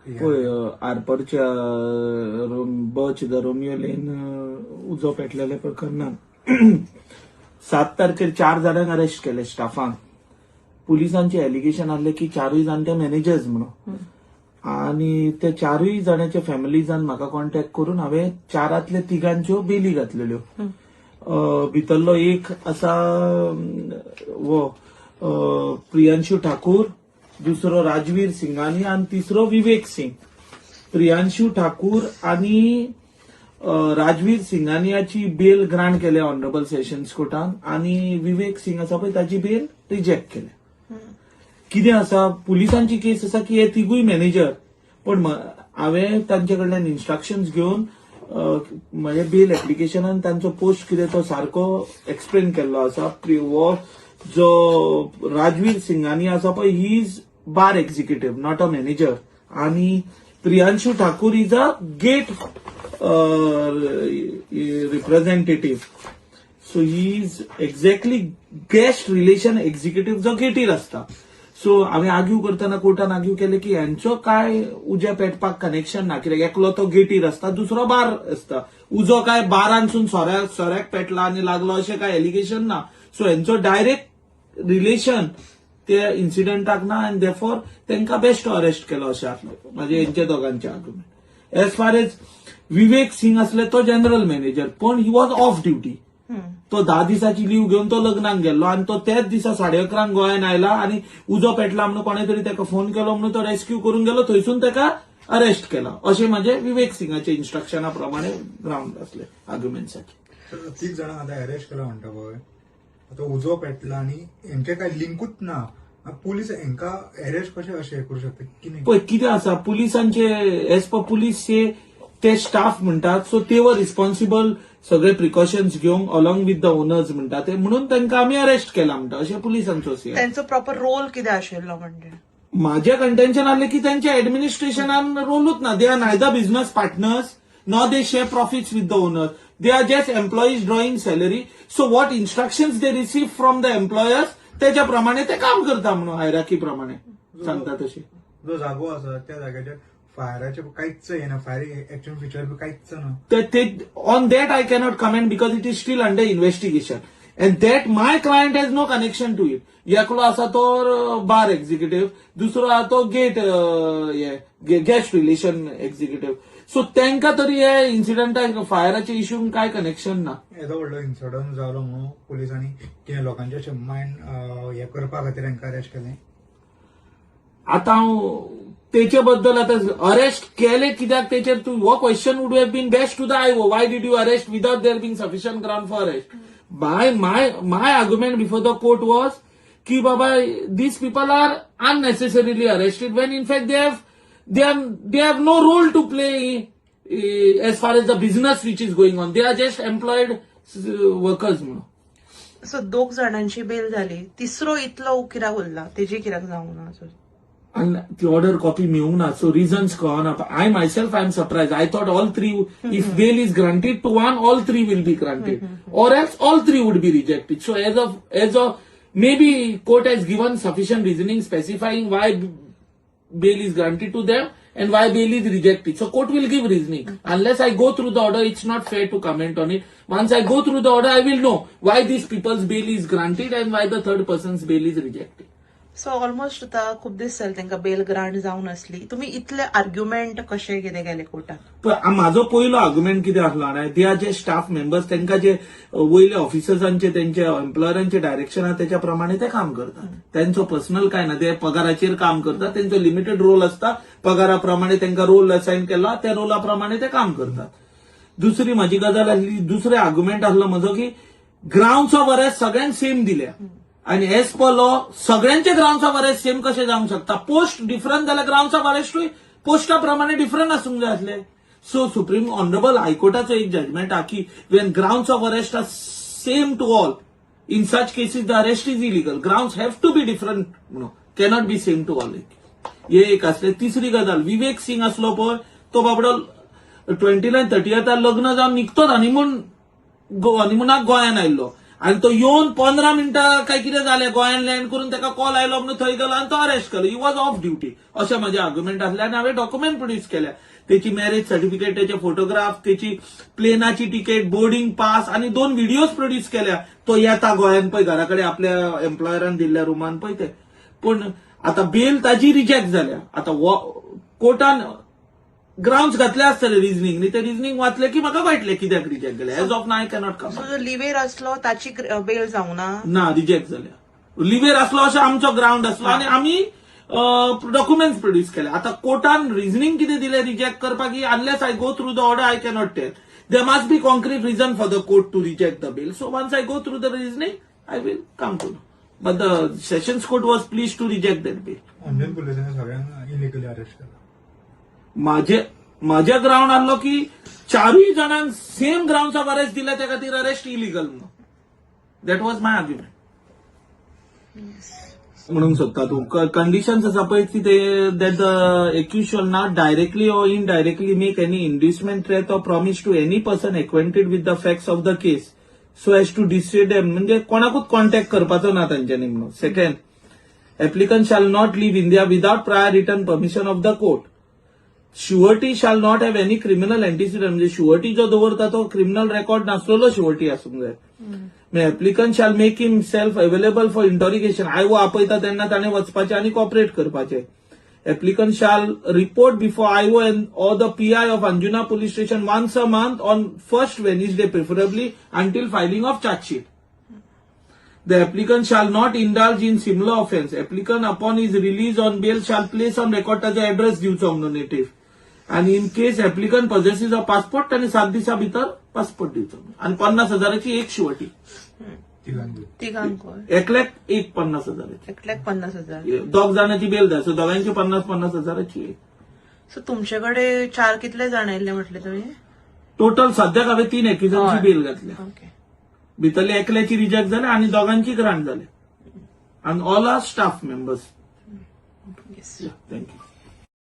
पळय आरपरच्या बच the Romeo Lane उजो पेटलेल्या प्रकरणात 7 तारखेर 4 जाणांक अरेस्ट केले स्टाफांक. पुलिसांचे एलिगेशन आसले की 4 जाण ते मॅनेजर्स म्हणून, आणि ते 4 जाणांच्या फॅमिलीजान म्हाका कॉन्टॅक्ट करून हांवें 4 3 बेली घातलेल्यो. भितरलो एक आसा वो प्रियांशू ठाकूर, दुसरो राजवीर सिंगानी आणि तिसरो विवेक सिंग. प्रियांशू ठाकूर आणि राजवीर सिंगानियाची बेल ग्रांट केले ऑनरेबल सेशन्स कोर्टान, आणि विवेक सिंग आसा पळय ताची बेल रिजेक्ट केल्या. कितें आसा, पुलिसांची केस आसा की हे 3 मॅनेजर, पण हांवें तांचे कडल्यान इन्स्ट्रक्शन्स घेवन म्हणजे बेल एप्लिकेशनान तांचो पोस्ट कितें तो सारको एक्सप्लेन केल्लो आसा. वो जो राजवीर सिंगानी आसा पळय he is bar executive not a manager, आणि Priyanshu Thakur is a gate representative. So he is exactly guest relation executive जो गेटीर आसता. सो हांवें आर्ग्यू करतना कोर्टान आर्ग्यू केले की यांचो काय उज्या पेटपाक कनेक्शन ना, कित्याक एकलो तो गेटीर आसता, दुसरो बार आसता. उजो काय बारांसून सोऱ्याक पेटला आनी लागलो अशें काय एलिगेशन ना. सो यांचो डायरेक्ट रिलेशन त्या इन्सिडेंटाक ना, आनी देफॉर तांकां बेस्ट अरेस्ट केलो अशें आसलें म्हणजे यांच्या दोगांचे आर्ग्युमेंट. एज फार एज विवेक सिंग असले तो जनरल मॅनेजर, पण ही वॉज ऑफ ड्युटी. तो 10 दिसाची लीव घेऊन तो लग्नाक गेल्लो, आणि तो त्याच दिसा 11:30 गोंयान आयला, आणि उजो पेटला म्हणून कोणे तरी ताका फोन केलो म्हणून तो रेस्क्यू करून गेलो, थंयसून ताका अरेस्ट केला. अशें म्हणजे विवेक सिंगाच्या इन्स्ट्रक्शना प्रमाणे ग्राउंड आसले आर्ग्युमेंट्साचे. 3 जाणांक आतां अरेस्ट केला म्हणटा पळय, आतां उजो पेटला आनी हेंचे काय लिंकूच ना. पुलीस हेंका अरेस्ट कशें अशें करूं शकता कितें? पळय कितें आसा, पुलिसांचे एज पर पुलीस ते स्टाफ म्हणटात, सो ते वर रिस्पॉन्सिबल सगळे प्रिकॉशन्स घेवंक अलॉंग विथ द ओनर्स म्हणटा ते, म्हणून तांकां आमी अरेस्ट केला म्हणटा अशें पुलिसांचो त्यांचो प्रॉपर रोल कितें आशिल्लो म्हणजे? माझे कंटेन्शन आसलें की त्यांच्या ऍडमिनिस्ट्रेशनान रोलूच ना. They are neither business partners nor they share profits with the owners. They are just employees drawing salary. So what instructions they receive from the employers त्याच्या प्रमाणे ते काम करता म्हणून हायरार्की प्रमाणे सांगता तशें. जो जागो आसा त्या जाग्याचेर फायराचे कांयच येना, फायर एक्शन फीचर बी कांयच ना. On that I cannot comment because it is still under investigation, and that my client has no connection to it. एकलो आसा तो बार एक्झिक्युटिव्ह, दुसरो आसा तो गेस्ट रिलेशन एक्झिक्युटिव्ह. सो तांकां तरी हे इन्सिडंटाक फायराच्या इश्यूंक काय कनेक्शन ना. येदो व्हडलो इन्सिडंट जालो म्हणून पुलिसांनी कितें लोकांचे अशें मायंड हे करपा खातीर हांकां अरेस्ट केलें. आता हांव तेचे बद्दल आता अरेस्ट केले कित्याक तेचेर तूं हो question would have been best to the IO. Why did you arrest without there being sufficient ground for arrest? My argument before the court was की बाबा these people are unnecessarily arrested when in fact they have no role to play as far as the business which is going on. They are just employed workers म्हणून. So 2 जाणांची bell झाली, तिसरो इतलो कित्याक उरला, तेजी कित्याक जावंक ना अजून? आणि ती ऑर्डर कॉपी मेळूंक ना, सो रिझन्स कळना. I myself I am surprise. I thought all 3 if bail is granted to one, all 3 will be granted, or else all 3 would be rejected. So as of maybe court has given sufficient reasoning specifying why bail is granted to them and why bail is rejected. So court will give reasoning. Unless I go through the order, it's not fair to comment on it. Once I go through the order, I will know why these people's bail is granted and why the third person's bail is rejected. So almost आता खूप दीस जाले तांकां bell grant जावन आसली. तुम्ही इतले argument कशे कितें केले कोर्टात? पण माझो पयलो आर्ग्युमेंट कितें आसलो जाणा, ते आर जे स्टाफ मेंबर्स तांकां जे वयले ऑफिसर्सांचे त्यांच्या एम्प्लॉयरांचे डायरेक्शन आसा त्याच्या प्रमाणे ते काम करतात. त्यांचो पर्सनल काय ना, ते पगाराचेर काम करतात. त्यांचो लिमिटेड रोल असता, पगाराप्रमाणे तांकां रोल असाइन केला, त्या रोलाप्रमाणे ते काम करतात. दुसरी माझी गजाल आसली, दुसरे आर्ग्युमेंट आसलो म्हजो की ग्राउंड्स ऑफ अरेस्ट सगळ्यांक सेम दिल्या, आणि एज पर लॉ सगळ्यांचे ग्राउंड्स ऑफ अरेस्ट सेम कसे जावंक शकता? पोस्ट डिफरंट जाल्यार ग्राउंड्स ऑफ अरेस्टूय पोस्टा प्रमाणे डिफरंट आसूंक जाय आसले. सो सुप्रीम ऑनरेबल हायकोर्टाचो एक जजमेंट आहा की when grounds of arrest are same to all, in such cases the arrest is illegal. Grounds have to be different म्हणून, cannot be same to all. हे एक असले. तिसरी गजाल, विवेक सिंग असलो पळय, तो बाबडो 29-30 लग्न जावन निघतोच हनीमुनाक गोंयान आयिल्लो, आणि तो येऊन 15 मिनिटां काय कितें जालें गोंयान लँड करून ताका कॉल आयलो म्हणून थंय गेलो आणि तो अरेस्ट केलो. ही वॉज ऑफ ड्युटी अशें म्हजें आर्ग्युमेंट आसलें आनी हांवें डॉक्युमेंट प्रोड्यूस केल्या. त्याची मॅरेज सर्टिफिकेट, त्याचे फोटोग्राफ, त्याची प्लेनाची तिकेट, बोर्डिंग पास आणि 2 व्हिडिओज प्रोड्यूस केल्या. तो येता गोंयान पळय घरा कडेन आपल्या एम्प्लॉयरान दिल्ल्या रुमान पळय ते. पूण आता बेल ताजी रिजेक्ट जाल्या. आता कोर्टान ग्राउंड्स घातले आसतले रिजनिंग न्ही, ते रिजनिंग वाचले की म्हाका कळटले कित्याक रिजेक्ट जाले. As of now I cannot come. So जो लिव्हेर असलो ताची बेल जावना. ना रिजेक्ट जाल्या. लिव्हेर असलो अशें आमचो ग्राउंड असलो आनी आमी डॉक्युमेंट्स प्रोड्यूस केले. आता कोर्टान रिजनिंग कितें दिलें रिजेक्ट करपाक, unless I go through the order I cannot tell. There must be concrete reason for the court to reject the bail. So once I go through the reasoning I will come to know. But the sessions court was pleased to reject that bail. Anjuna पुलिसांनी सगळ्यांना illegally arrest केला. माझे ground आसलो की 4 जाणांक same grounds of arrest दिले त्या खातीर अरेस्ट इलिगल म्हणून. That was my argument. म्हणूंक सोदता तूं कंडिशन्स आसा पळय की ते that the accused shall not directly or indirectly make any inducement, threat or promise to any person acquainted with the facts of the case so as to dissuade them. म्हणजे कोणाकूच contact करपाचो ना तांच्यांनी म्हणून. Second, applicant shall not leave India without prior written permission of the court. Surety शाल not have any criminal antecedent. म्हणजे surety जो दवरता तो क्रिमिनल रेकॉर्ड नासलेलो शुअर्टी आसूंक जाय. Applicant shall make himself available for interrogation. IO आपयता तेन्ना ताणें वचपाचें आनी कॉपरेट करपाचें. Applicant shall report before IO or the PI of Anjuna police station once a month on first Wednesday preferably until filing of charge sheet. The applicant shall not indulge in similar offence. Applicant upon his release on bail shall place on record ताजो address दिवचो म्हणून native. आणि in case applicant possessive of passport ताणें 7 दिसां भितर passport दिवचो. आणि 50,000ची एक शुअर्टी. तिघांक एकल्याक एक 50,000ची. एकल्याक 50,000. दोग जाणांची बेल जाय. सो दोगांची 50,000ची एक. सो तुमच्याकडे 4 कितले जाण आयिल्ले म्हटले तुम्ही? टोटल सध्याक हांवें 3 एक्युजनची बेल घातल्या. ओके. भितरले एकल्याची रिजेक्ट जाले आणि दोगांची ग्रांट जाले. आणि all are staff members. Yes. Thank you.